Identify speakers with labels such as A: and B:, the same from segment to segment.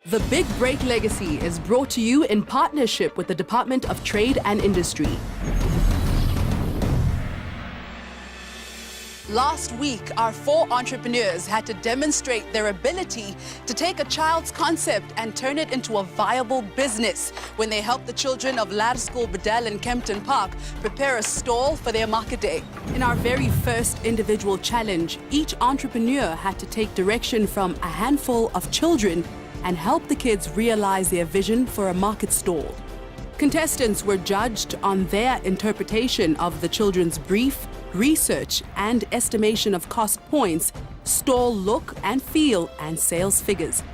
A: The Big Break Legacy is brought to you in partnership with the Department of Trade and Industry. Last week, our 4 entrepreneurs had to demonstrate their ability to take a child's concept and turn it into a viable business when they helped the children of Laerskool Bedell in Kempton Park prepare a stall for their market day. In our very first individual challenge, each entrepreneur had to take direction from a handful of children and help the kids realize their vision for a market stall. Contestants were judged on their interpretation of the children's brief, research and estimation of cost points, stall look and feel, and sales figures.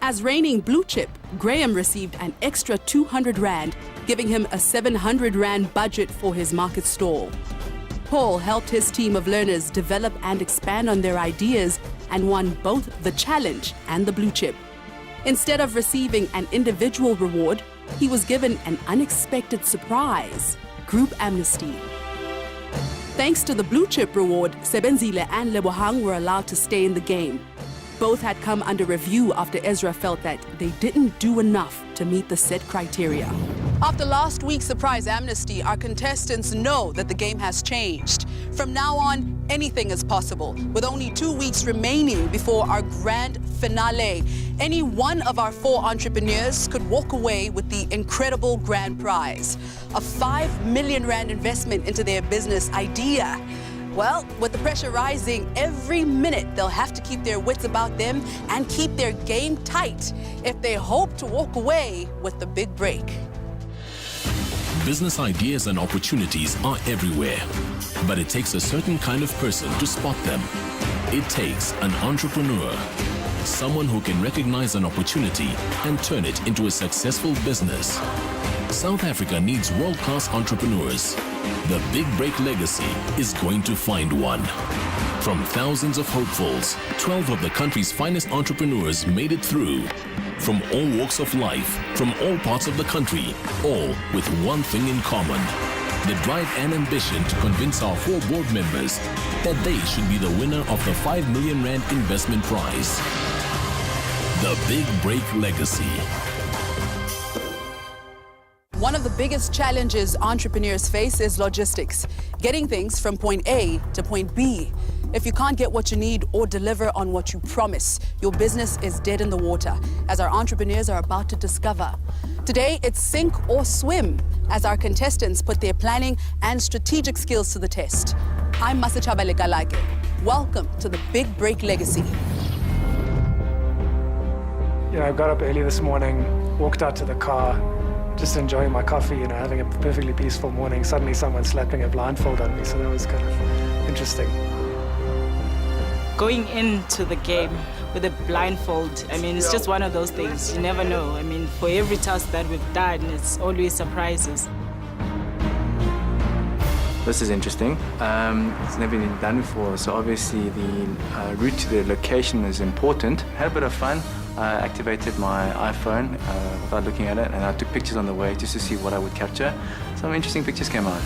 A: As reigning blue chip, Graham received an extra 200 Rand, giving him a 700 Rand budget for his market stall. Paul helped his team of learners develop and expand on their ideas and won both the challenge and the blue chip. Instead of receiving an individual reward, he was given an unexpected surprise: group amnesty. Thanks to the blue chip reward, Sebenzile and Lebohang were allowed to stay in the game. Both had come under review after Ezra felt that they didn't do enough to meet the set criteria. After last week's surprise amnesty, our contestants know that the game has changed. From now on, anything is possible. With only 2 weeks remaining before our grand finale, any one of our 4 entrepreneurs could walk away with the incredible grand prize: a 5 million Rand investment into their business idea. Well, with the pressure rising every minute, they'll have to keep their wits about them and keep their game tight if they hope to walk away with the big break.
B: Business ideas and opportunities are everywhere, but it takes a certain kind of person to spot them. It takes an entrepreneur, someone who can recognize an opportunity and turn it into a successful business. South Africa needs world-class entrepreneurs. The Big Break Legacy is going to find one. From thousands of hopefuls, 12 of the country's finest entrepreneurs made it through. From all walks of life, from all parts of the country, all with one thing in common: the drive and ambition to convince our 4 board members that they should be the winner of the 5 million Rand investment prize. The Big Break Legacy.
A: One of the biggest challenges entrepreneurs face is logistics, getting things from point A to point B. If you can't get what you need or deliver on what you promise, your business is dead in the water, as our entrepreneurs are about to discover. Today, it's sink or swim, as our contestants put their planning and strategic skills to the test. I'm Masachaba Lekalake. Welcome to the Big Break Legacy.
C: I got up early this morning, walked out to the car, just enjoying my coffee, having a perfectly peaceful morning. Suddenly someone slapping a blindfold on me, so that was kind of interesting.
D: Going into the game with a blindfold, it's just one of those things. You never know. For every task that we've done, it's always surprises.
E: This is interesting. It's never been done before, so obviously the route to the location is important. Had a bit of fun. I activated my iPhone without looking at it, and I took pictures on the way just to see what I would capture. Some interesting pictures came out.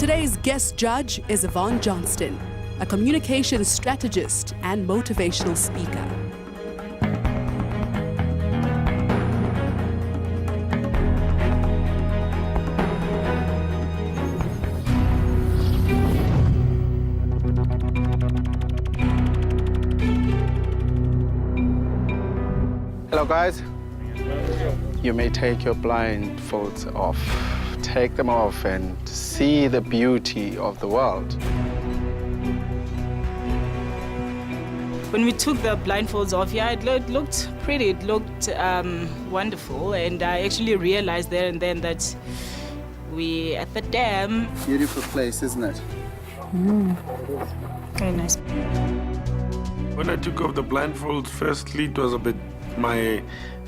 A: Today's guest judge is Yvonne Johnston, a communications strategist and motivational speaker.
F: Hello guys. You may take your blindfolds off. Take them off and see the beauty of the world.
D: When we took the blindfolds off, yeah, it looked pretty, it looked wonderful, and I actually realized there and then that we at the dam.
F: Beautiful place, isn't it?
D: Very nice.
G: When I took off the blindfolds, firstly, it was a bit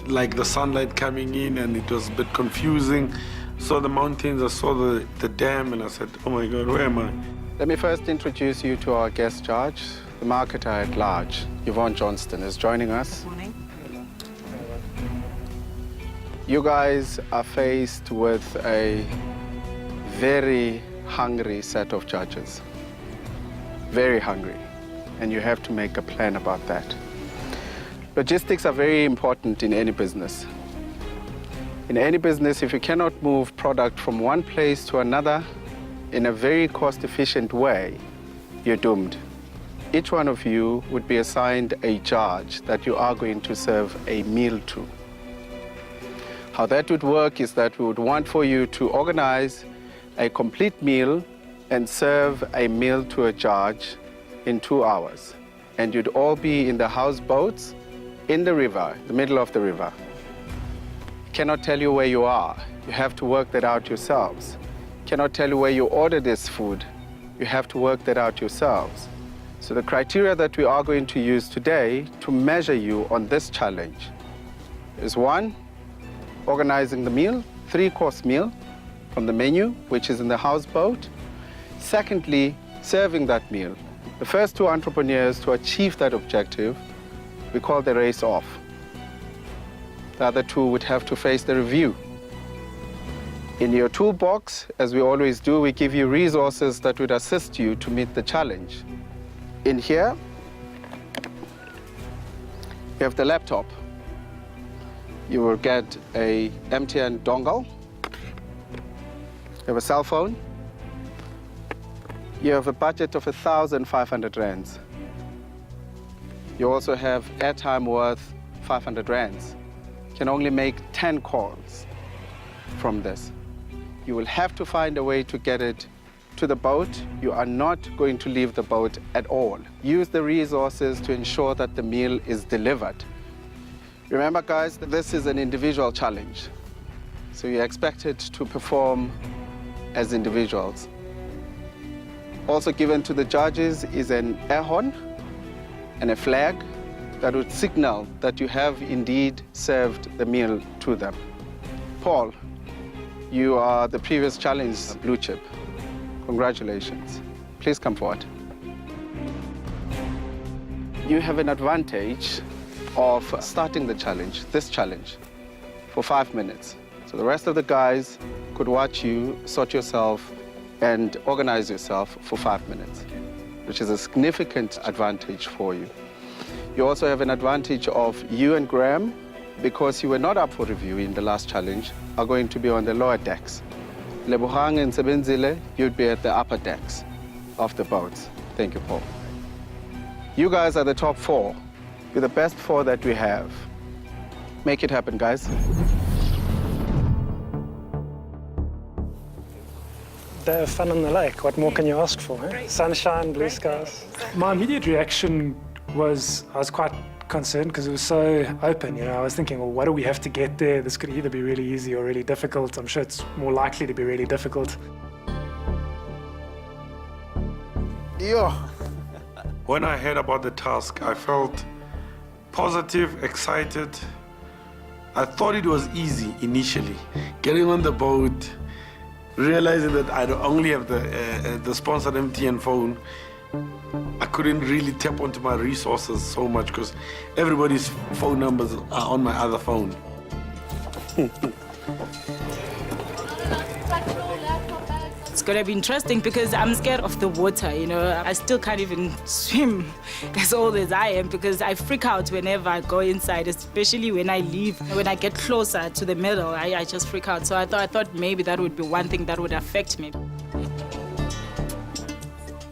G: like the sunlight coming in, and it was a bit confusing. Saw the mountains, I saw the dam, and I said, oh my God, where am I?
F: Let me first introduce you to our guest judge, the marketer at large, Yvonne Johnston, is joining us.
D: Morning.
F: You guys are faced with a very hungry set of judges. Very hungry. And you have to make a plan about that. Logistics are very important in any business. In any business, if you cannot move product from one place to another in a very cost-efficient way, you're doomed. Each one of you would be assigned a judge that you are going to serve a meal to. How that would work is that we would want for you to organize a complete meal and serve a meal to a judge in 2 hours. And you'd all be in the houseboats in the river, the middle of the river. Cannot tell you where you are. You have to work that out yourselves. Cannot tell you where you order this food. You have to work that out yourselves. So the criteria that we are going to use today to measure you on this challenge is 1, organizing the meal, 3-course meal from the menu, which is in the houseboat. Secondly, serving that meal. The first 2 entrepreneurs to achieve that objective, we call the race off. The other 2 would have to face the review. In your toolbox, as we always do, we give you resources that would assist you to meet the challenge. In here, you have the laptop. You will get a MTN dongle. You have a cell phone. You have a budget of 1,500 rands. You also have airtime worth 500 rands. You can only make 10 calls from this. You will have to find a way to get it to the boat. You are not going to leave the boat at all. Use the resources to ensure that the meal is delivered. Remember, guys, this is an individual challenge. So you're expected to perform as individuals. Also given to the judges is an air horn and a flag that would signal that you have indeed served the meal to them. Paul, you are the previous challenge blue chip. Congratulations. Please come forward. You have an advantage of starting the challenge, this challenge, for 5 minutes. So the rest of the guys could watch you sort yourself and organize yourself for 5 minutes, which is a significant advantage for you. You also have an advantage of you and Graham, because you were not up for review in the last challenge, are going to be on the lower decks. Lebohang and Sebenzile, you'd be at the upper decks of the boats. Thank you, Paul. You guys are the top 4. You're the best 4 that we have. Make it happen, guys.
C: Day of fun on the lake. What more can you ask for? Eh? Sunshine, blue skies. My immediate reaction was I was quite concerned because it was so open. You know, I was thinking, well, what do we have to get there? This could either be really easy or really difficult. I'm sure it's more likely to be really difficult.
F: Yo.
G: When I heard about the task, I felt positive, excited. I thought it was easy initially. Getting on the boat, realizing that I only have the sponsored MTN phone, I couldn't really tap onto my resources so much because everybody's phone numbers are on my other phone.
D: It's going to be interesting because I'm scared of the water, you know. I still can't even swim as old as I am because I freak out whenever I go inside, especially when I leave. When I get closer to the middle, I just freak out. So I thought maybe that would be one thing that would affect me.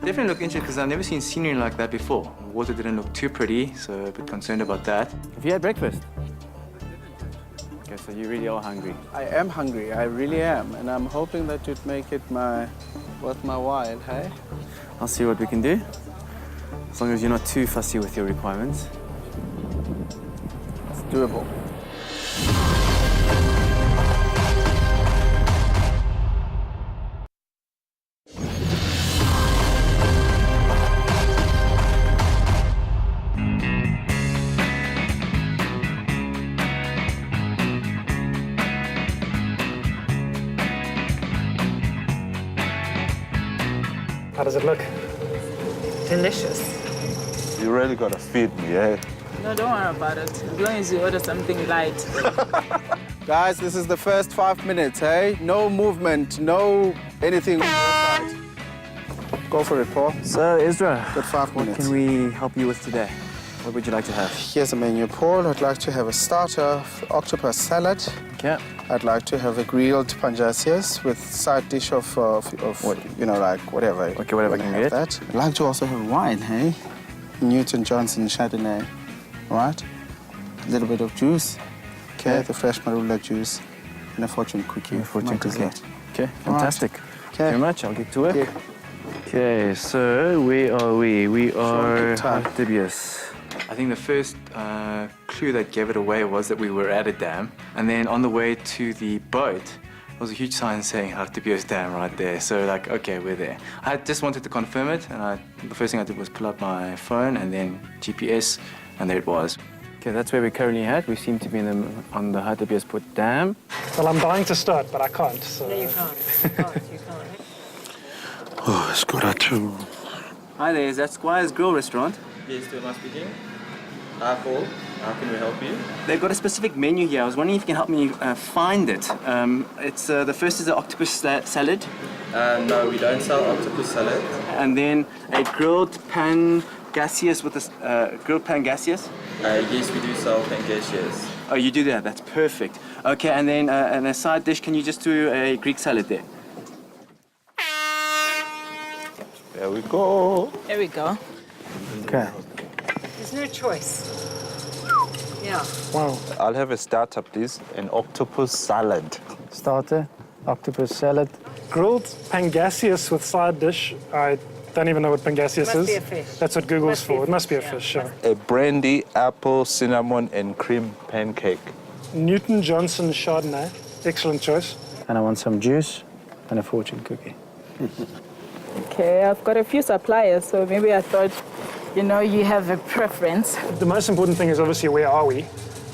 E: Definitely look interesting because I've never seen scenery like that before. The water didn't look too pretty, so a bit concerned about that.
H: Have you had breakfast? Okay, so you really are hungry.
F: I am hungry, I really am, and I'm hoping that you'd make it worth my while, hey?
H: I'll see what we can do. As long as you're not too fussy with your requirements.
F: It's doable.
C: How does it look?
I: Delicious.
J: You really gotta feed me, eh?
D: No, don't worry about it. As long as you order something light.
F: Guys, this is the first 5 minutes, hey? No movement, no anything on your side. Go for it, Paul.
H: So, Ezra,
F: Good 5
H: what
F: minutes.
H: can we help you with today? What would you like to have?
F: Here's a menu, Paul. I'd like to have a starter, octopus salad.
H: Okay.
F: I'd like to have a grilled pangasius with side dish of what, you know, like whatever.
H: Okay, whatever I can get.
F: That. I'd like to also have wine, hey? Newton Johnson Chardonnay, all right? A little bit of juice. Okay, the fresh marula juice and a fortune cookie.
H: Fortune cookie.
F: Dessert.
H: Okay, fantastic.
F: Okay.
H: Thank you very much. I'll get to work.
F: Yeah.
H: Okay, so where are we? We are
F: time.
H: Hartibius.
E: I think the first clue that gave it away was that we were at a dam. And then on the way to the boat, there was a huge sign saying Hartibius Dam right there. So like, okay, we're there. I just wanted to confirm it. And the first thing I did was pull out my phone and then GPS, and there it was.
H: Okay, that's where we're currently at. We seem to be on the Hartibius Dam.
C: Well, I'm dying to start, but I can't. So.
I: No, you can't. You can't.
J: Oh, it's good at you.
H: Hi there, is that Squire's Grill restaurant?
K: Yes, to am I speaking? Hi, Paul. How can we help you?
H: They've got a specific menu here. I was wondering if you can help me find it. It's the first is the octopus salad,
K: No, we don't sell octopus salad.
H: and then a grilled pangasius with a grilled pangasius.
K: Yes, we do sell pangasius.
H: Oh, you do that. That's perfect. Okay, and then and a side dish. Can you just do a Greek salad there?
J: There we go.
D: There we go.
H: Okay.
I: There's no choice. Yeah.
C: Wow.
J: I'll have a starter, please. An octopus salad.
C: Starter, octopus salad. Grilled pangasius with side dish. I don't even know what pangasius
I: Must
C: is.
I: be a fish.
C: That's what Google's
I: Must be a
C: for. It must be a
I: fish,
C: fish,
I: yeah.
C: yeah.
J: A brandy, apple, cinnamon, and cream pancake.
C: Newton Johnson Chardonnay. Excellent choice.
H: And I want some juice and a fortune cookie.
D: Okay, I've got a few suppliers, so maybe I thought, you know, you have a preference.
C: The most important thing is obviously where are we?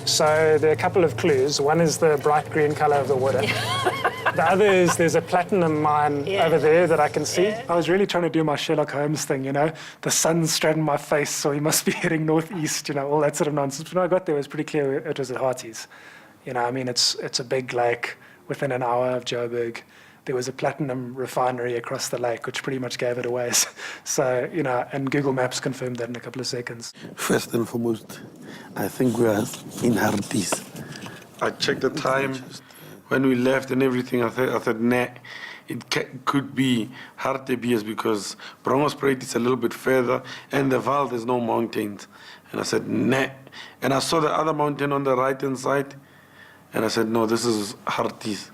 C: So there are a couple of clues. One is the bright green color of the water. The other is there's a platinum mine over there that I can see. I was really trying to do my Sherlock Holmes thing, you know. The sun's straight in my face, so he must be heading northeast, you know, all that sort of nonsense. When I got there, it was pretty clear it was at Harties. You know, I mean, it's a big lake within an hour of Joburg. There was a platinum refinery across the lake, which pretty much gave it away. So, you know, and Google Maps confirmed that in a couple of seconds.
L: First and foremost, I think we are in Harties.
G: I checked the time when we left and everything. I thought, nah, it could be Hartebees because Brongospruit is a little bit further and the Val, there's no mountains. And I said, nah. And I saw the other mountain on the right-hand side. And I said, no, this is Harties.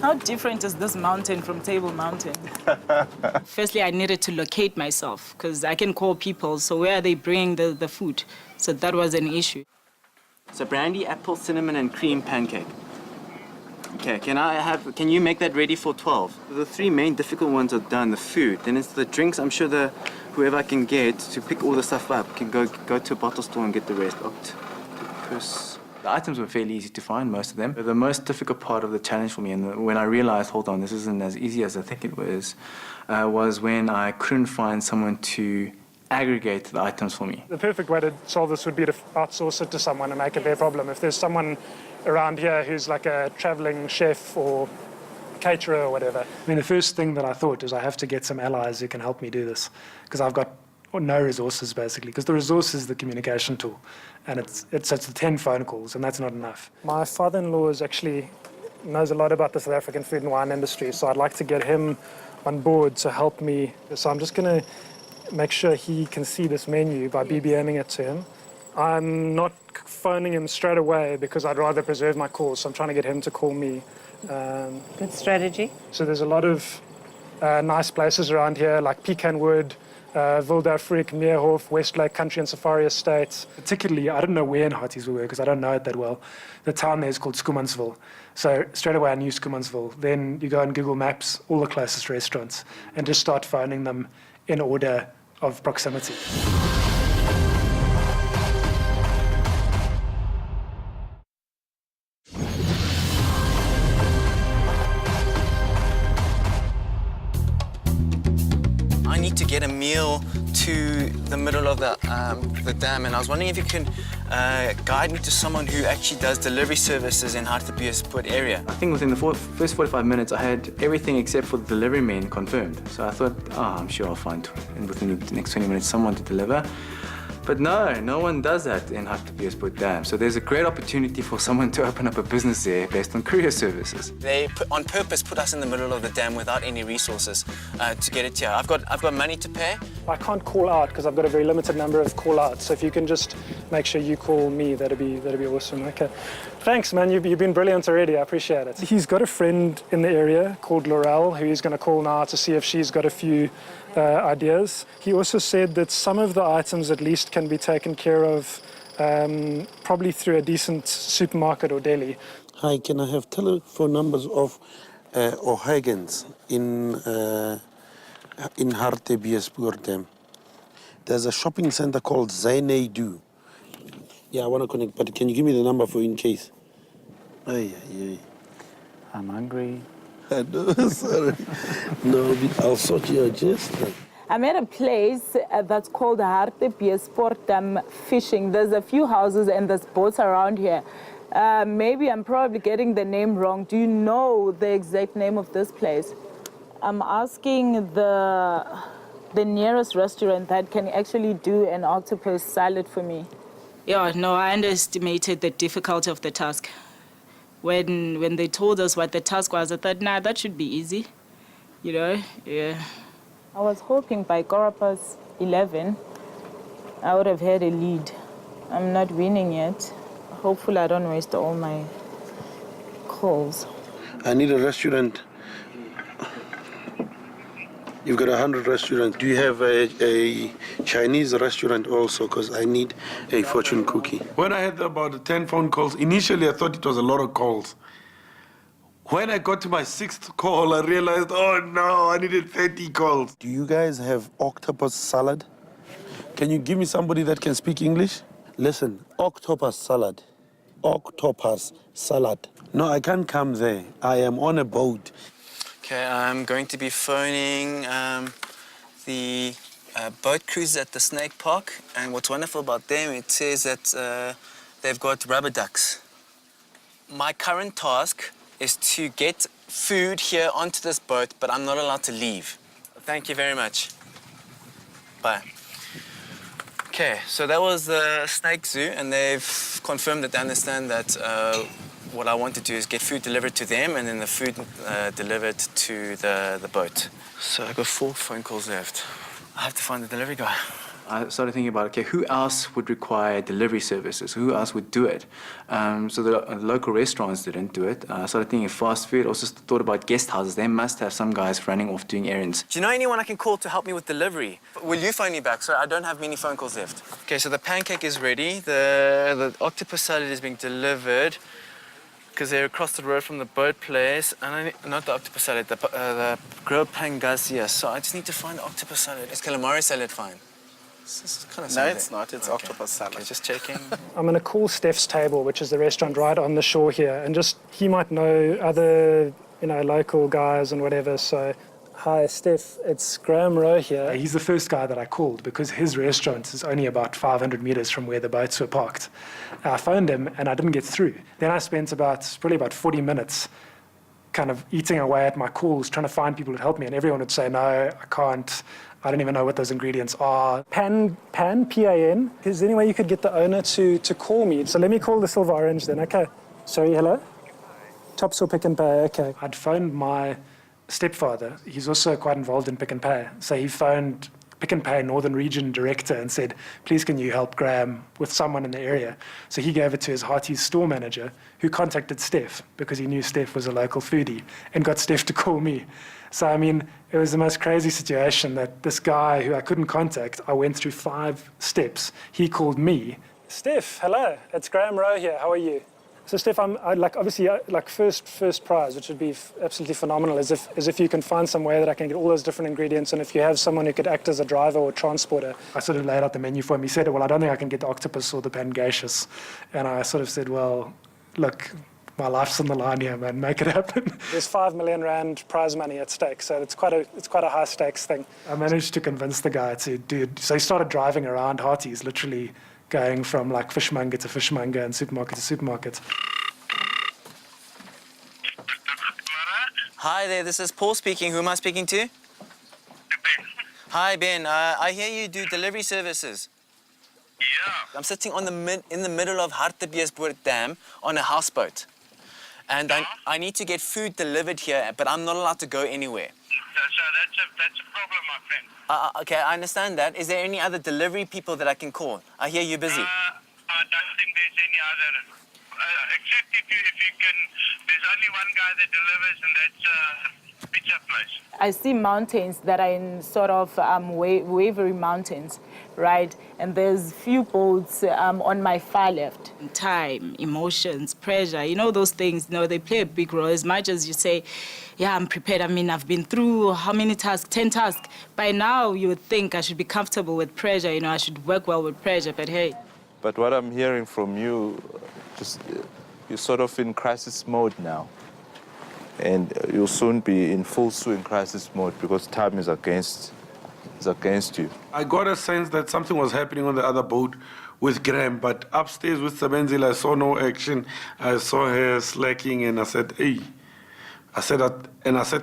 D: How different is this mountain from Table Mountain? Firstly, I needed to locate myself because I can call people. So where are they bringing the food? So that was an issue.
H: So brandy, apple, cinnamon, and cream pancake. Okay, can you make that ready for 12? The three main difficult ones are done, the food. Then it's the drinks. I'm sure whoever I can get to pick all the stuff up can go to a bottle store and get the rest. Octopus.
E: The items were fairly easy to find, most of them. The most difficult part of the challenge for me, and when I realized, hold on, this isn't as easy as I think it was when I couldn't find someone to aggregate the items for me.
C: The perfect way to solve this would be to outsource it to someone and make it their problem. If there's someone around here who's like a traveling chef or caterer or whatever. I mean, the first thing that I thought is I have to get some allies who can help me do this, because I've got no resources, basically, because the resource is the communication tool, and it's the 10 phone calls, and that's not enough. My father-in-law knows a lot about the South African food and wine industry, so I'd like to get him on board to help me. So I'm just going to make sure he can see this menu by BBMing it to him. I'm not phoning him straight away because I'd rather preserve my calls, so I'm trying to get him to call me.
I: Good strategy.
C: So there's a lot of nice places around here, like Pecanwood, Wildhoek, Meerhof, Westlake Country and Safari Estates. Particularly, I don't know where in Harties we were because I don't know it that well. The town there is called Schoemansville. So straight away I knew Schoemansville. Then you go on Google Maps, all the closest restaurants, and just start phoning them in order of proximity.
H: I need to get a meal to the middle of the dam, and I was wondering if you can guide me to someone who actually does delivery services in Hartbeespoort area. I think within the first 45 minutes I had everything except for the delivery man confirmed. So I thought, I'm sure I'll find within the next 20 minutes someone to deliver. But no one does that in Hartbeespoort Dam. So there's a great opportunity for someone to open up a business there based on courier services. They on purpose put us in the middle of the dam without any resources to get it here. I've got money to pay.
C: I can't call out because I've got a very limited number of call outs. So if you can just make sure you call me, that'd be awesome. Okay. Thanks, man. You've been brilliant already. I appreciate it. He's got a friend in the area called Laurel who he's going to call now to see if she's got a few ideas. He also said that some of the items at least can be taken care of probably through a decent supermarket or deli.
L: Hi, can I have telephone numbers of O'Hagan's in Hartbeespoort Dam? There's a shopping center called Zainadu. Yeah, I want to connect, but can you give me the number for in case? Ay.
E: I'm hungry.
L: I know, sorry. No, I'll sort your gist.
D: I'm at a place that's called Hartbeespoort Fishing. There's a few houses and there's boats around here. Maybe I'm probably getting the name wrong. Do you know the exact name of this place? I'm asking the nearest restaurant that can actually do an octopus salad for me. Yeah, no, I underestimated the difficulty of the task. When they told us what the task was, I thought, nah, that should be easy, yeah. I was hoping by 11, I would have had a lead. I'm not winning yet. Hopefully I don't waste all my calls.
L: I need a restaurant. You've got 100 restaurants. Do you have a Chinese restaurant also? Because I need a fortune cookie.
G: When I had about 10 phone calls, initially I thought it was a lot of calls. When I got to my 6th call, I realized, oh no, I needed 30 calls.
L: Do you guys have octopus salad? Can you give me somebody that can speak English? Listen, octopus salad. Octopus salad. No, I can't come there. I am on a boat.
H: Okay, I'm going to be phoning the boat cruises at the Snake Park, and what's wonderful about them, it says that they've got rubber ducks. My current task is to get food here onto this boat, but I'm not allowed to leave. Thank you very much. Bye. Okay, so that was the Snake Zoo, and they've confirmed that they understand that what I want to do is get food delivered to them and then the food delivered to the boat. So I've got 4 phone calls left. I have to find the delivery guy. I started thinking about, okay, who else would require delivery services? Who else would do it? So the local restaurants didn't do it. I started thinking of fast food. Also thought about guest houses. They must have some guys running off doing errands. Do you know anyone I can call to help me with delivery? Will you phone me back? So I don't have many phone calls left. Okay, so the pancake is ready. The octopus salad is being delivered because they're across the road from the boat place. And not the octopus salad, the grilled pangasius. So I just need to find the octopus salad. Is calamari salad fine?
K: No, it's not. It's octopus salad.
H: Okay, just checking.
C: I'm going to call Steph's Table, which is the restaurant right on the shore here, and just he might know other, local guys and whatever. So, hi, Steph. It's Graham Rowe here. He's the first guy that I called because his restaurant is only about 500 meters from where the boats were parked. I phoned him and I didn't get through. Then I spent probably about 40 minutes kind of eating away at my calls, trying to find people to help me, and everyone would say, no, I can't. I don't even know what those ingredients are. Pan, P-A-N. Is there any way you could get the owner to call me? So let me call the Silver Orange then, okay. Sorry, hello? Tops or Pick n Pay, okay. I'd phoned my stepfather. He's also quite involved in Pick n Pay. So he phoned Pick n Pay Northern Region Director and said, please can you help Graham with someone in the area? So he gave it to his Hearties store manager, who contacted Steph because he knew Steph was a local foodie and got Steph to call me. So, I mean, it was the most crazy situation that this guy who I couldn't contact, I went through 5 steps. He called me. Steph, hello, it's Graham Rowe here. How are you? So, Steph, I'd like, obviously, like first prize, which would be absolutely phenomenal, is if you can find some way that I can get all those different ingredients, and if you have someone who could act as a driver or transporter. I sort of laid out the menu for him. He said, well, I don't think I can get the octopus or the pangaseous. And I sort of said, well, look, my life's on the line here, man. Make it happen. There's 5 million rand prize money at stake, so it's quite a high stakes thing. I managed to convince the guy to do it. So he started driving around Hearties, literally going from like fishmonger to fishmonger and supermarket to supermarket.
H: Hi there, this is Paul speaking. Who am I speaking to?
M: Ben.
H: Hi Ben, I hear you do delivery services.
M: Yeah.
H: I'm sitting in the middle of Hartbeespoort Dam on a houseboat. And I need to get food delivered here, but I'm not allowed to go anywhere.
M: So that's a problem, my friend.
H: Okay, I understand that. Is there any other delivery people that I can call? I hear you're busy.
M: I don't think there's any other, except if you can, there's only one guy that delivers, and that's a pizza place.
D: I see mountains that are in sort of wavery mountains, right? And there's few boats on my far left. Time, emotions, pressure, you know, those things, you know, they play a big role. As much as you say, yeah, I'm prepared. I mean, I've been through how many tasks? 10 tasks. By now, you would think I should be comfortable with pressure, you know, I should work well with pressure, but hey.
J: But what I'm hearing from you, just you're sort of in crisis mode now. And you'll soon be in full swing crisis mode because time is against you.
G: I got a sense that something was happening on the other boat with Graham, but upstairs with Sabenzile, I saw no action. I saw her slacking, and I said, hey. I said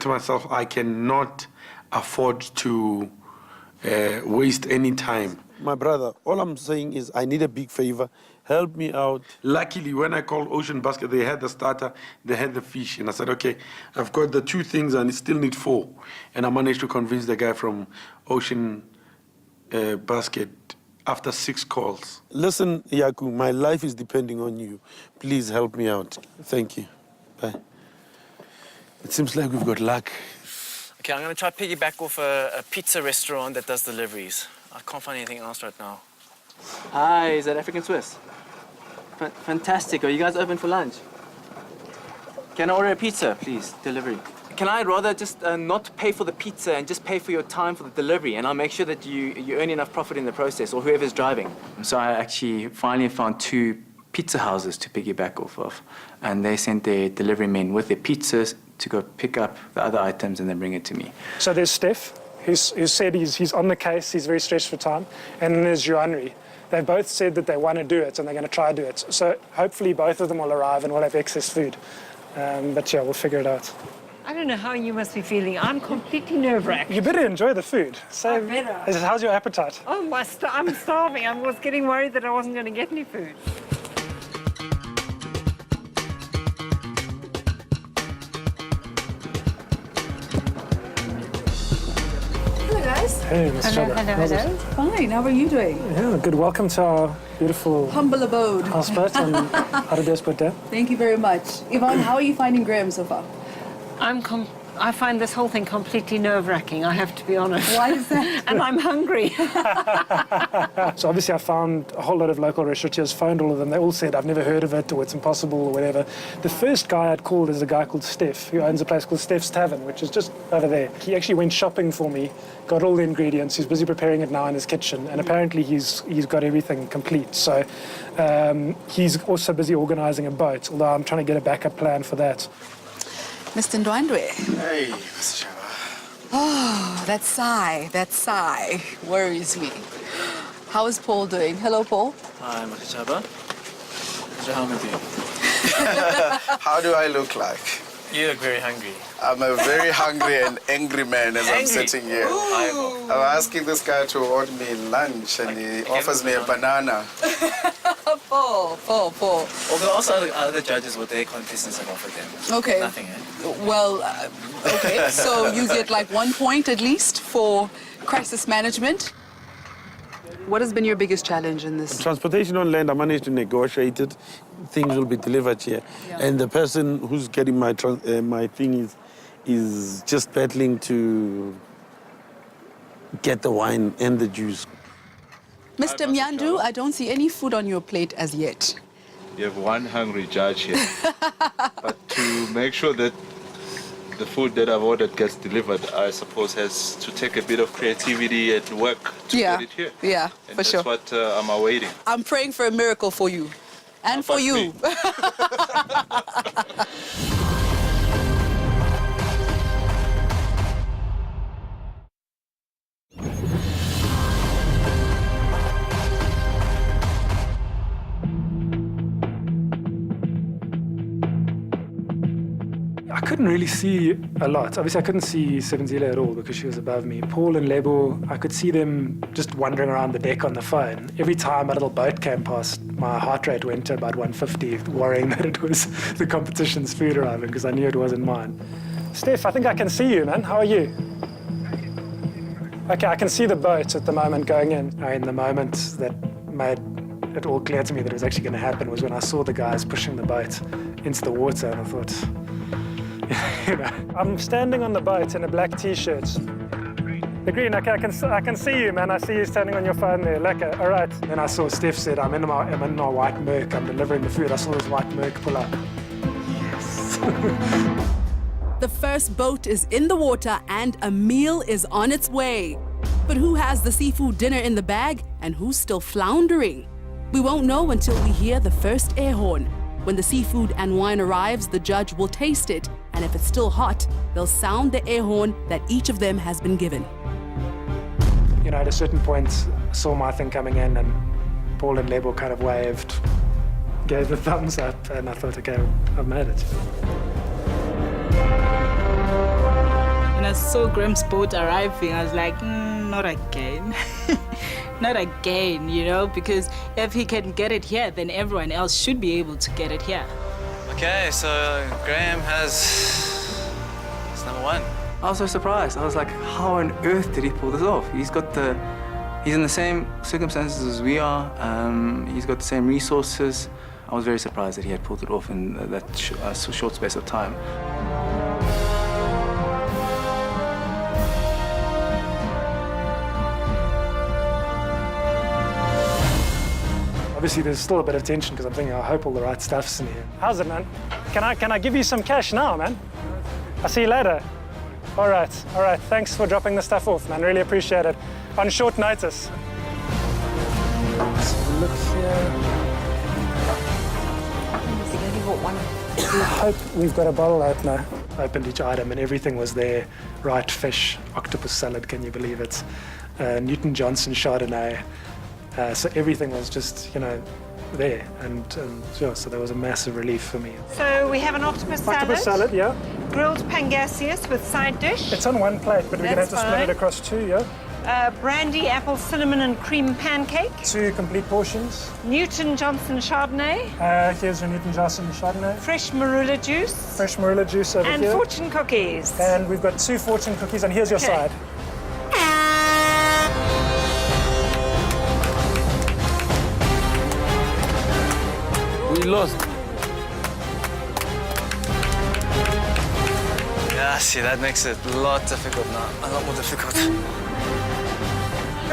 G: to myself, I cannot afford to waste any time.
L: My brother, all I'm saying is I need a big favor. Help me out.
G: Luckily, when I called Ocean Basket, they had the starter, they had the fish. And I said, okay, I've got the 2 things and I still need 4. And I managed to convince the guy from Ocean Basket after 6 calls.
L: Listen, Yaku, my life is depending on you. Please help me out. Thank you. Bye. It seems like we've got luck.
H: Okay, I'm going to try to piggyback off a pizza restaurant that does deliveries. I can't find anything else right now. Hi, is that African Swiss? Fantastic. Are you guys open for lunch? Can I order a pizza, please? Delivery. Can I rather just not pay for the pizza and just pay for your time for the delivery, and I'll make sure that you earn enough profit in the process, or whoever's driving. So I actually finally found 2 pizza houses to piggyback off of, and they sent their delivery men with their pizzas to go pick up the other items and then bring it to me.
C: So there's Steph, who said he's on the case, he's very stressed for time, and then there's Joanri. They both said that they want to do it and they're going to try to do it. So hopefully both of them will arrive and we'll have excess food. But yeah, we'll figure it out.
I: I don't know how you must be feeling. I'm completely nerve-wracked.
C: You better enjoy the food. So, how's your appetite?
I: Oh, I'm starving. I was getting worried that I wasn't going to get any food.
C: Hey, Ms.
I: Hello,
C: Chaba.
I: hello, hello.
A: Fine, how are you doing?
C: Yeah, good. Welcome to our beautiful
A: Humble abode.
C: houseboat on Hartbeespoort Dam.
A: Thank you very much. Yvonne, how are you finding Graham so far?
I: I find this whole thing completely nerve-wracking, I have to be honest.
A: Why is that?
I: And I'm hungry.
C: So obviously I found a whole lot of local restaurateurs, phoned all of them. They all said, I've never heard of it, or it's impossible, or whatever. The first guy I'd called is a guy called Steph, who owns a place called Steph's Tavern, which is just over there. He actually went shopping for me, got all the ingredients. He's busy preparing it now in his kitchen, and apparently he's got everything complete. So he's also busy organising a boat, although I'm trying to get a backup plan for that.
A: Mr. Ndwandwe.
K: Hey, Mr. Chaba.
A: Oh, that sigh worries me. How is Paul doing? Hello, Paul.
H: Hi, Mr. Chaba. How's your helmet doing?
K: How do I look like?
H: You look very hungry.
F: I'm a very hungry and angry man as I'm sitting here. I'm asking this guy to order me lunch and he offers me a banana.
A: Paul.
H: Although also other judges with their contestants have offered them.
A: Okay.
H: Nothing, eh?
A: Well, okay, so you get like 1 point at least for crisis management. What has been your biggest challenge in this?
L: Transportation on land, I managed to negotiate it. Things will be delivered here.
A: Yeah.
L: And the person who's getting my thing is just battling to get the wine and the juice.
A: Mr. Myandu, I don't see any food on your plate as yet.
J: You have one hungry judge here. But to make sure that the food that I've ordered gets delivered, I suppose has to take a bit of creativity and work to get it here.
A: Yeah,
J: and
A: for sure.
J: that's what I'm awaiting.
A: I'm praying for a miracle for you. And for you.
C: I couldn't really see a lot. Obviously, I couldn't see Sebenzile at all because she was above me. Paul and Lebo, I could see them just wandering around the deck on the phone. Every time a little boat came past, my heart rate went to about 150, worrying that it was the competition's food arriving because I knew it wasn't mine. Steph, I think I can see you, man. How are you? Okay, I can see the boat at the moment going in. And the moment that made it all clear to me that it was actually going to happen was when I saw the guys pushing the boat into the water, and I thought, you know, I'm standing on the boat in a black t-shirt. The green, okay, I can see you, man. I see you standing on your phone there. Lekker, all right. Then I saw Steph said, I'm in my white Merc. I'm delivering the food. I saw this white Merc pull up. Yes.
A: The first boat is in the water and a meal is on its way. But who has the seafood dinner in the bag and who's still floundering? We won't know until we hear the first air horn. When the seafood and wine arrives, the judge will taste it, and if it's still hot, they'll sound the air horn that each of them has been given.
C: You know, at a certain point, I saw my thing coming in, and Paul and Lebo kind of waved, gave the thumbs up, and I thought, okay, I've made it.
D: When I saw Graham's boat arriving, I was like, not again. Not again, you know, because if he can get it here, then everyone else should be able to get it here.
H: Okay, so Graham it's number one. I was so surprised. I was like, how on earth did he pull this off? He's in the same circumstances as we are. He's got the same resources. I was very surprised that he had pulled it off in that short space of time.
C: Obviously, there's still a bit of tension because I'm thinking, I hope all the right stuff's in here. How's it, man? Can I give you some cash now, man? I'll see you later. All right. Thanks for dropping the stuff off, man. Really appreciate it. On short notice. Let's look here. I hope we've got a bottle opener. Opened each item and everything was there. Right fish, octopus salad, can you believe it? Newton Johnson Chardonnay. So everything was just, you know, there. And sure, so there was a massive relief for me.
I: So we have an octopus salad.
C: Octopus salad, yeah.
I: Grilled pangasius with side dish.
C: It's on one plate, but we're going to have to split it across two, yeah?
I: Brandy, apple, cinnamon and cream pancake.
C: 2 complete portions.
I: Newton Johnson Chardonnay.
C: Here's your Newton Johnson Chardonnay.
I: Fresh marula juice.
C: Fresh marula juice over
I: and
C: here.
I: And fortune cookies.
C: And we've got 2 fortune cookies, and here's your side.
L: We lost.
H: Yeah, see, that makes it a lot difficult now. A lot more difficult.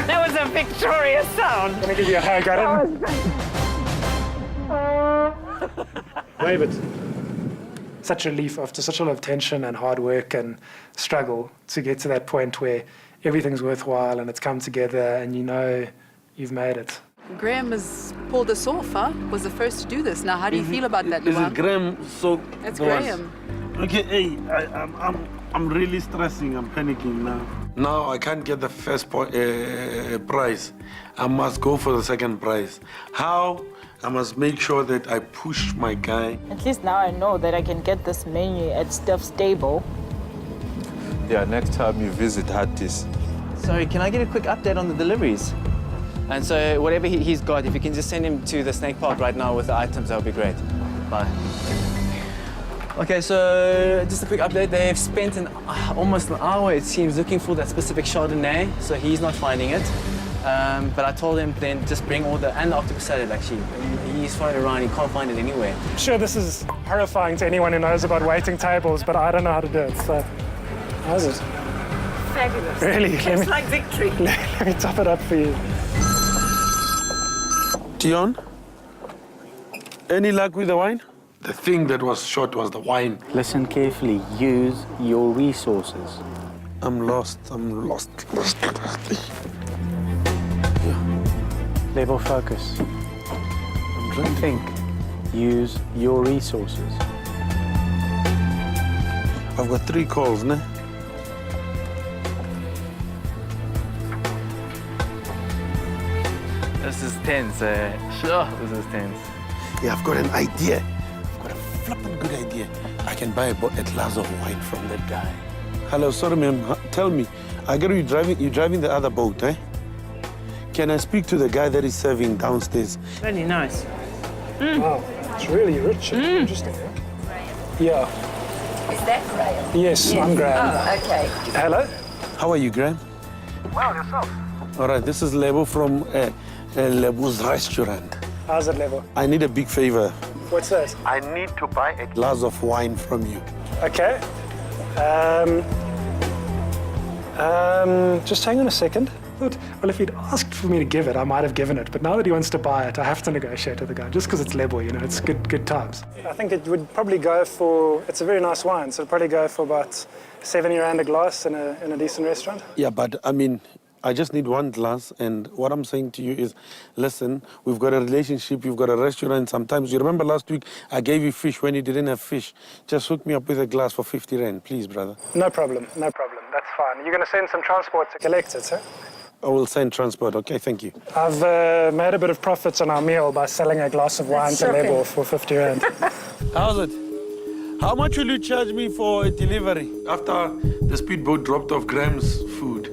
I: That was a victorious sound.
C: Let me give you a hug, Adam. Wave it. Such relief after such a lot of tension and hard work and struggle to get to that point where everything's worthwhile and it's come together and you know you've made it.
A: Graham has pulled this off, huh? Was the first to do this. Now, how do you feel about that,
L: Is
A: Luan?
L: it Graham? So
A: It's Graham.
L: Okay, hey, I'm really stressing. I'm panicking now.
G: Now I can't get the first prize. I must go for the second prize. How? I must make sure that I push my guy.
D: At least now I know that I can get this menu at Steph's table.
J: Yeah, next time you visit Hatties.
H: Sorry, can I get a quick update on the deliveries? And so whatever he's got, if you can just send him to the snake park right now with the items, that would be great. Bye. Okay, so just a quick update. They've spent almost an hour, it seems, looking for that specific Chardonnay, so he's not finding it. But I told him then just bring all and the octopus salad, actually. He's following around, he can't find it anywhere.
C: I'm sure this is horrifying to anyone who knows about waiting tables, but I don't know how to do it, so how's it?
I: Fabulous.
C: Really?
I: It's like victory.
C: Let me top it up for you.
L: Tion, any luck with the wine?
G: The thing that was short was the wine.
K: Listen carefully. Use your resources.
L: I'm lost.
K: Level focus.
L: I'm trying to
K: Think. Use your resources.
L: I've got 3 calls, ne?
H: This is tense, sure, this is tense.
L: Yeah, I've got an idea. I've got a flippin' good idea. I can buy a glass of wine from that guy. Hello, sorry, ma'am. Tell me, I get you're driving the other boat, eh? Can I speak to the guy that is serving downstairs?
I: Very nice.
C: Wow, it's really rich and interesting. Yeah.
I: Is that Graham?
C: Yes, I'm Graham.
I: Oh, okay.
C: Hello?
L: How are you, Graham?
C: Well, yourself?
L: All right, this is Lebo from Lebo's restaurant.
C: How's it, Level?
L: I need a big favor.
C: What's that?
L: I need to buy a glass of wine from you.
C: Okay. Just hang on a second. Thought, well, if he'd asked for me to give it, I might have given it. But now that he wants to buy it, I have to negotiate with the guy, just because it's Lebo, you know, it's good times. I think it would probably go for, it's a very nice wine, so it'd probably go for about 70 rand a glass in a decent restaurant.
L: Yeah, but I mean, I just need one glass, and what I'm saying to you is, listen, we've got a relationship, you've got a restaurant. Sometimes, you remember last week, I gave you fish when you didn't have fish. Just hook me up with a glass for 50 rand, please, brother.
C: No problem, that's fine. You're going to send some transport to collect it, sir?
L: I will send transport, okay, thank you.
C: I've made a bit of profits on our meal by selling a glass of wine to Lebo for 50 rand.
L: How's it? How much will you charge me for a delivery?
G: After the speedboat dropped off Graham's food,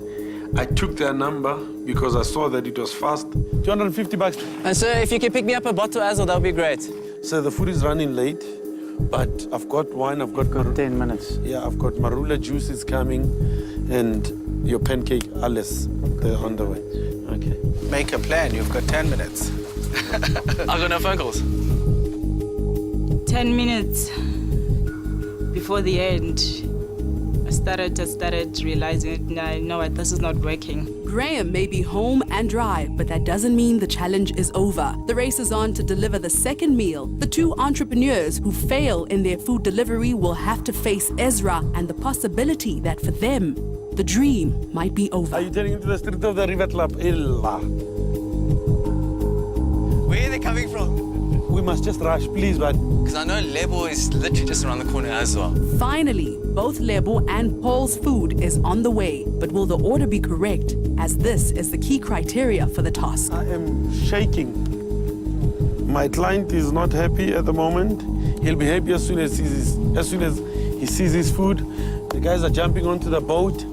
G: I took their number because I saw that it was fast.
L: 250 bucks.
H: And so if you can pick me up a bottle as well, that would be great.
L: So the food is running late, but I've got wine, I've got
K: 10 minutes.
L: Yeah, I've got marula juice is coming, and your pancake, alles, they're on the way. Okay.
F: Make a plan. You've got 10 minutes.
H: I've got no phone calls.
D: 10 minutes before the end, I started realizing, no, this is not working.
A: Graham may be home and dry, but that doesn't mean the challenge is over. The race is on to deliver the second meal. The 2 entrepreneurs who fail in their food delivery will have to face Ezra and the possibility that for them, the dream might be over.
L: Are you turning into the street of the River Club? Illa.
H: Where are they coming from?
L: We must just rush, please, but...
H: Because I know Lebo is literally just around the corner as well.
A: Finally, both Lebo and Paul's food is on the way. But will the order be correct, as this is the key criteria for the task?
L: I am shaking. My client is not happy at the moment. He'll be happy as soon as he sees his food. The guys are jumping onto the boat.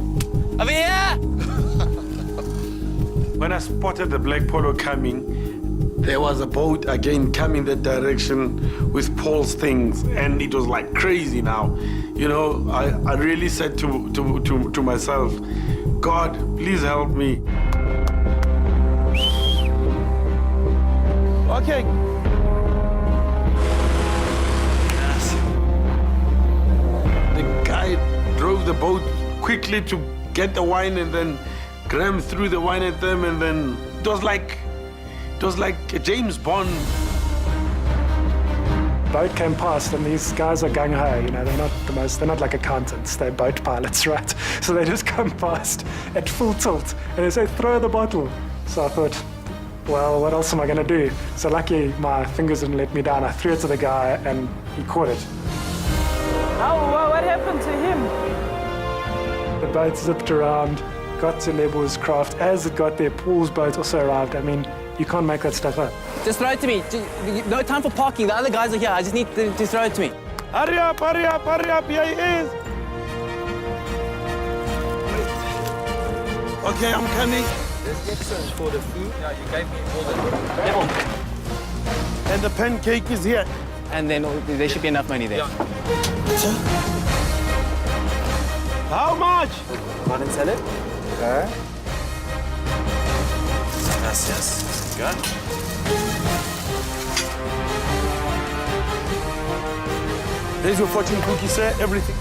H: Over here!
G: When I spotted the black polo coming, there was a boat again coming that direction with Paul's things, and it was like crazy now. You know, I really said to myself, God, please help me.
L: Okay.
G: The guy drove the boat quickly to get the wine, and then Graham threw the wine at them, and then it was like a James Bond.
C: Boat came past, and these guys are gung-ho, you know, they're not like accountants, they're boat pilots, right? So they just come past at full tilt, and they say, throw the bottle. So I thought, well, what else am I gonna do? So lucky my fingers didn't let me down. I threw it to the guy, and he caught it.
D: Oh, what happened to him?
C: The boat zipped around, got to Lebo's craft. As it got there, Paul's boat also arrived. I mean, you can't make that stuff up.
H: Just throw it to me. No time for parking. The other guys are here. I just need to throw it to me.
L: Hurry up, hurry up, hurry up. Here he is. Okay, I'm coming.
K: This extra is for the food. Yeah, you gave me all the...
L: And the pancake is here.
H: And then there should be enough money there.
L: How much?
K: Garden salad.
L: Okay.
K: Gracias. Good.
L: There's your fortune cookie, sir. Everything.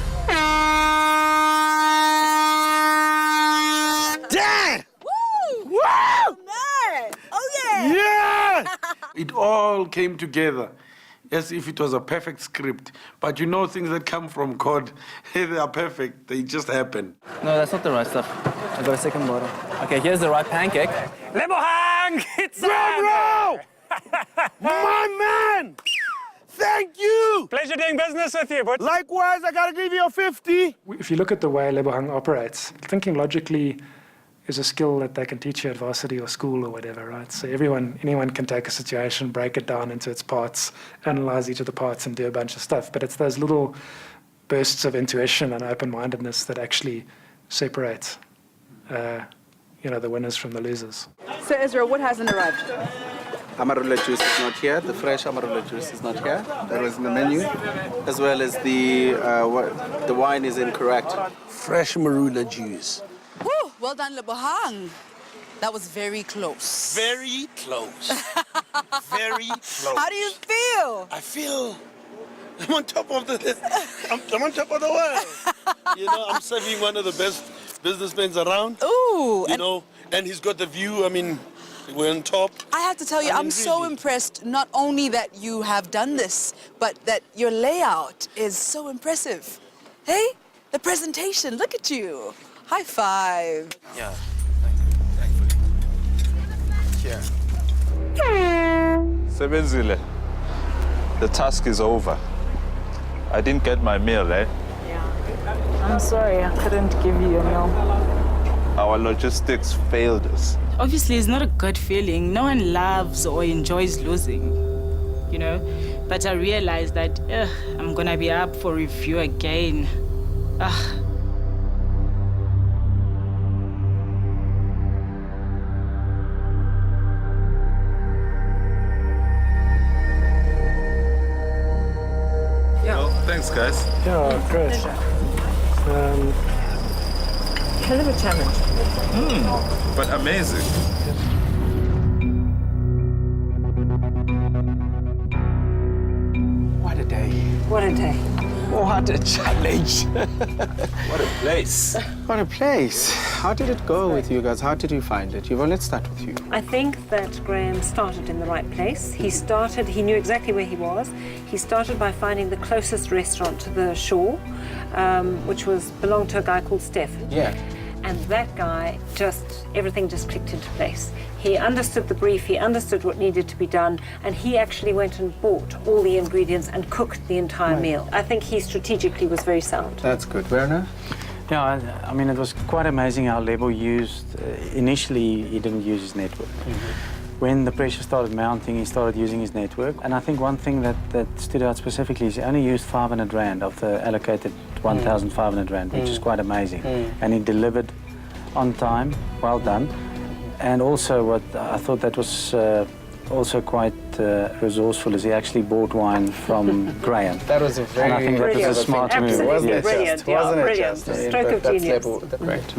L: Dad!
A: Woo!
L: Woo!
A: Man! Oh, yeah!
L: Yeah!
G: It all came together as if it was a perfect script. But you know, things that come from God, they are perfect. They just happen.
H: No, that's not the right stuff. I got a second bottle. Okay, here's the right pancake.
L: Lebohang! It's Bro! My man! Thank you!
C: Pleasure doing business with you, but
L: Likewise, I gotta give you a 50.
C: if you look at the way Lebohang operates, thinking logically is a skill that they can teach you at varsity or school or whatever, right? So anyone can take a situation, break it down into its parts, analyze each of the parts and do a bunch of stuff. But it's those little bursts of intuition and open-mindedness that actually separate, the winners from the losers.
A: So, Ezra, what hasn't arrived?
F: Amarula juice is not here. The fresh amarula juice is not here. That was in the menu. As well as the wine is incorrect.
L: Fresh marula juice.
A: Woo! Well done, Lebohang. That was very close.
L: Very close. Very close.
A: How do you feel?
L: I feel I'm on top of the I'm on top of the world. I'm serving one of the best businessmen around.
A: Ooh!
L: And he's got the view. I mean, we're on top.
A: I have to tell you, I'm so impressed, not only that you have done this, but that your layout is so impressive. Hey? The presentation, look at you. High five.
K: Yeah.
J: Sebenzile, the task is over. I didn't get my meal, eh?
D: Yeah. I'm sorry, I couldn't give you a meal.
J: Our logistics failed us.
D: Obviously, it's not a good feeling. No one loves or enjoys losing, But I realized that I'm gonna be up for review again.
J: Thanks, guys.
C: Yeah, great.
I: Hell of a challenge.
J: But amazing.
K: What a day.
I: What a day.
K: What a challenge.
J: What a place.
F: What a place. How did it go with you guys? How did you find it? Yvonne, let's start with you.
I: I think that Graham started in the right place. He knew exactly where he was. He started by finding the closest restaurant to the shore, which belonged to a guy called Stefan.
F: Yeah.
I: And that guy everything just clicked into place. He understood the brief, he understood what needed to be done, and he actually went and bought all the ingredients and cooked the entire meal. I think he strategically was very sound.
F: That's good. Werner?
N: Yeah, I mean, it was quite amazing how Lebo used, initially he didn't use his network. When the pressure started mounting, he started using his network. And I think one thing that stood out specifically is he only used 500 Rand of the allocated 1,500 Rand, which is quite amazing. And he delivered on time, well done. And also what I thought that was also quite resourceful is he actually bought wine from Graham.
F: That was a very...
N: And I think that was a smart move.
I: Absolutely brilliant.
F: Wasn't it
I: Brilliant.
F: just?
I: Stroke of genius.
F: Right.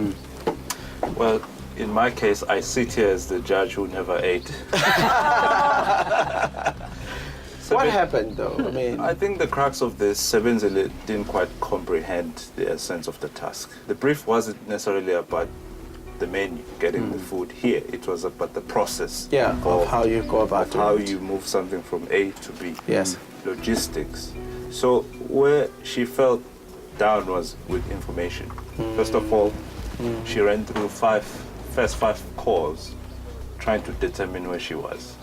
J: Well, in my case, I sit here as the judge who never ate.
F: What happened, though? I mean,
J: I think the crux of this, Sebenzile didn't quite comprehend the essence of the task. The brief wasn't necessarily about the menu, getting the food here. It was about the process.
F: Yeah, of how you go about
J: how you move something from A to B.
F: Yes.
J: Logistics. So where she fell down was with information. First of all, she ran through first five calls trying to determine where she was.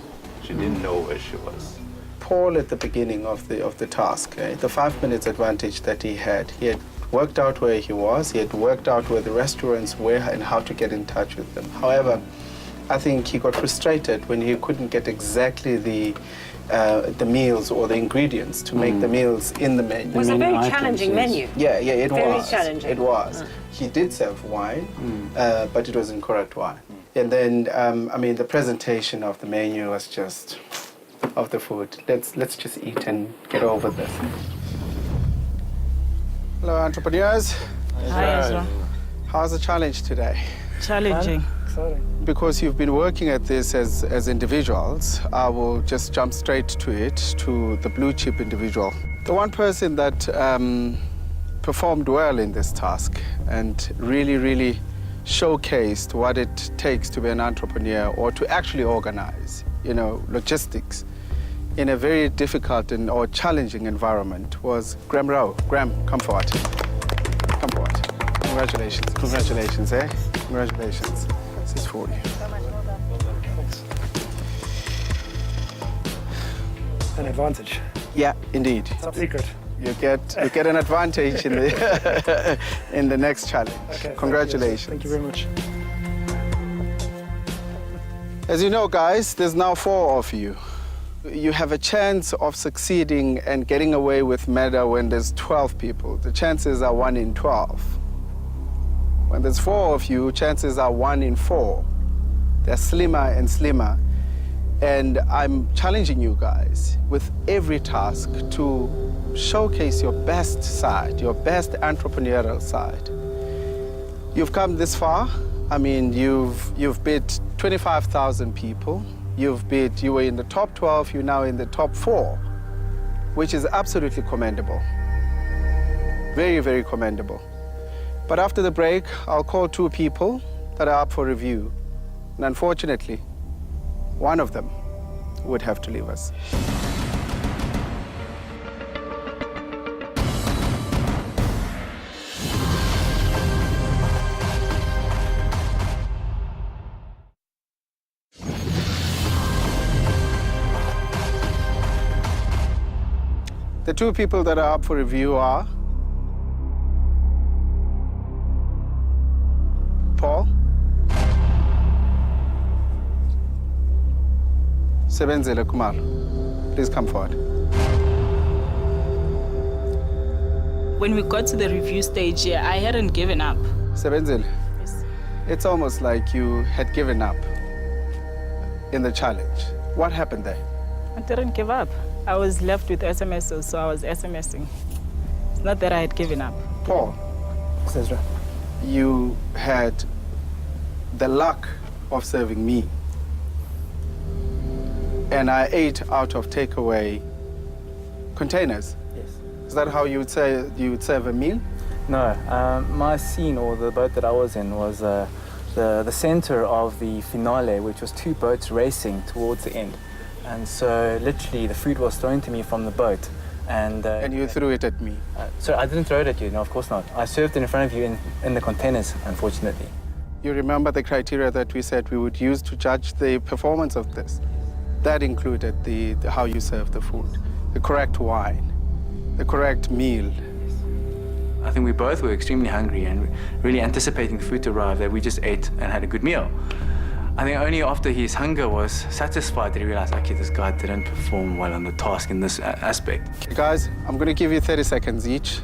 J: She didn't know where she was.
F: Paul at the beginning of the task, the 5 minutes advantage that he had worked out where he was, he had worked out where the restaurants were and how to get in touch with them. However, I think he got frustrated when he couldn't get exactly the meals or the ingredients to make the meals in the menu.
I: It was a very challenging menu.
F: Yeah, it was.
I: Very challenging.
F: It was. He did serve wine, but it was incorrect wine. And then, I mean, the presentation of the menu was just, of the food. Let's just eat and get over this. Hello, entrepreneurs.
D: Hi, Ezra.
F: How's the challenge today?
D: Challenging.
F: Because you've been working at this as individuals, I will just jump straight to it, to the blue chip individual. The one person that performed well in this task and really showcased what it takes to be an entrepreneur or to actually organize, logistics in a very difficult or challenging environment was Graham Rowe. Graham, come forward. Come forward. Congratulations. Congratulations, eh? Congratulations. This is for you.
C: An advantage.
F: Yeah, indeed.
C: Top secret.
F: You get an advantage in the in the next challenge.
C: Okay,
F: congratulations.
C: Thank you very much.
F: As you know, guys, there's now 4 of you. You have a chance of succeeding and getting away with murder when there's 12 people. The chances are 1 in 12. When there's 4 of you, chances are 1 in 4. They're slimmer and slimmer. And I'm challenging you guys with every task to showcase your best side, your best entrepreneurial side. You've come this far. I mean, you've beat 25,000 people. You were in the top 12, you're now in the top 4, which is absolutely commendable. Very, very commendable. But after the break, I'll call 2 people that are up for review. And unfortunately, one of them would have to leave us. The 2 people that are up for review are Paul, Sebenzile Kumar. Please come forward.
D: When we got to the review stage, I hadn't given up.
F: Sebenzile,
D: Yes.
F: it's almost like you had given up in the challenge. What happened there?
D: I didn't give up. I was left with SMSs, so I was SMSing. It's not that I had given up.
F: Paul,
C: Ezra.
F: you had the luck of serving me. And I ate out of takeaway containers.
O: Yes.
F: Is that how you would say you would serve a meal?
O: No, my scene or the boat that I was in was the center of the finale, which was 2 boats racing towards the end. And so literally the food was thrown to me from the boat. And
F: you threw it at me?
O: So I didn't throw it at you, no, of course not. I served it in front of you in the containers, unfortunately.
F: You remember the criteria that we said we would use to judge the performance of this? That included the how you serve the food, the correct wine, the correct meal.
E: I think we both were extremely hungry and really anticipating the food to arrive, that we just ate and had a good meal. I think only after his hunger was satisfied did he realize, okay, this guy didn't perform well on the task in this aspect.
F: Guys, I'm going to give you 30 seconds each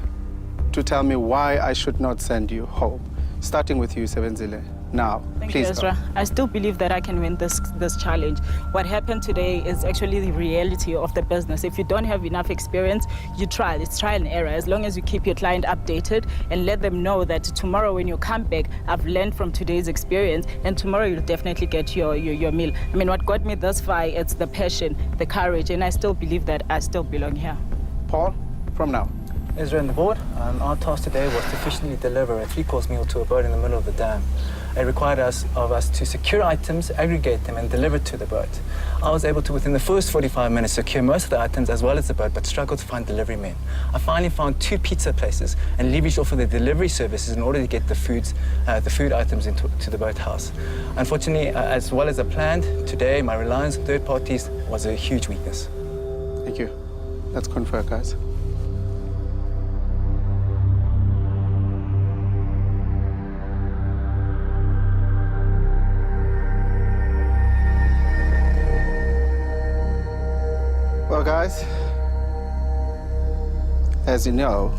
F: to tell me why I should not send you home. Starting with you, Sebenzile. Now,
D: Thank
F: please
D: you, Ezra. I still believe that I can win this challenge. What happened today is actually the reality of the business. If you don't have enough experience, you try. It's trial and error. As long as you keep your client updated and let them know that tomorrow when you come back, I've learned from today's experience, and tomorrow you'll definitely get your meal. I mean, what got me thus far, it's the passion, the courage, and I still believe that I still belong here.
F: Paul, from now.
O: Ezra and the board, our task today was to efficiently deliver a 3-course meal to a boat in the middle of the dam. It required of us to secure items, aggregate them, and deliver to the boat. I was able to, within the first 45 minutes, secure most of the items as well as the boat, but struggled to find delivery men. I finally found 2 pizza places and leveraged off of the delivery services in order to get the food items to the boathouse. Unfortunately, as well as I planned, today my reliance on third parties was a huge weakness.
F: Thank you. Let's confer, guys. Well, guys, as you know,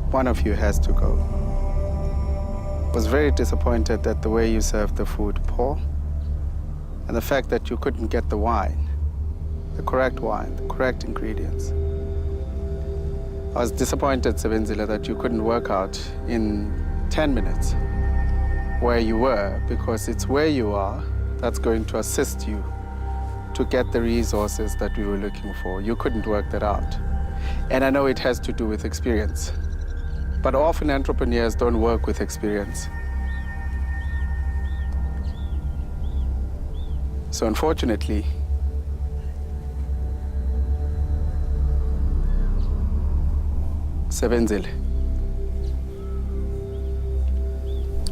F: one of you has to go. Was very disappointed at the way you served the food, Paul, and the fact that you couldn't get the wine, the correct ingredients. I was disappointed, Sebenzile, that you couldn't work out in 10 minutes where you were, because it's where you are that's going to assist you to get the resources that we were looking for. You couldn't work that out. And I know it has to do with experience. But often entrepreneurs don't work with experience. So unfortunately, Sebenzile,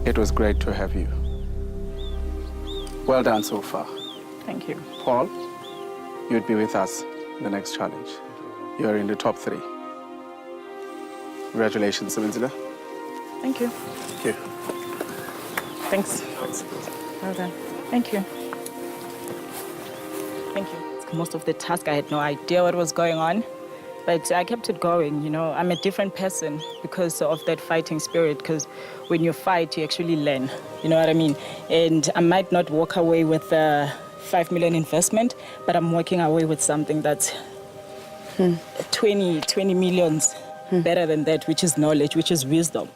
F: it was great to have you. Well done so far.
D: Thank you.
F: Paul, you'd be with us in the next challenge. You're in the top 3. Congratulations, Sebenzile.
D: Thank you.
F: Thank you.
D: Thanks. Well done. Thank you. Thank you. Most of the task, I had no idea what was going on, but I kept it going. You know, I'm a different person because of that fighting spirit, because when you fight, you actually learn. You know what I mean? And I might not walk away with a 5 million investment, but I'm walking away with something that's 20 millions better than that, which is knowledge, which is wisdom.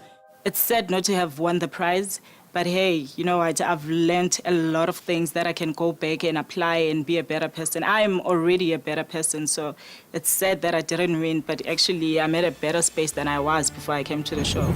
D: It's sad not to have won the prize, but hey, you know what? I've learned a lot of things that I can go back and apply and be a better person. I'm already a better person, so it's sad that I didn't win, but actually I'm at a better space than I was before I came to the show.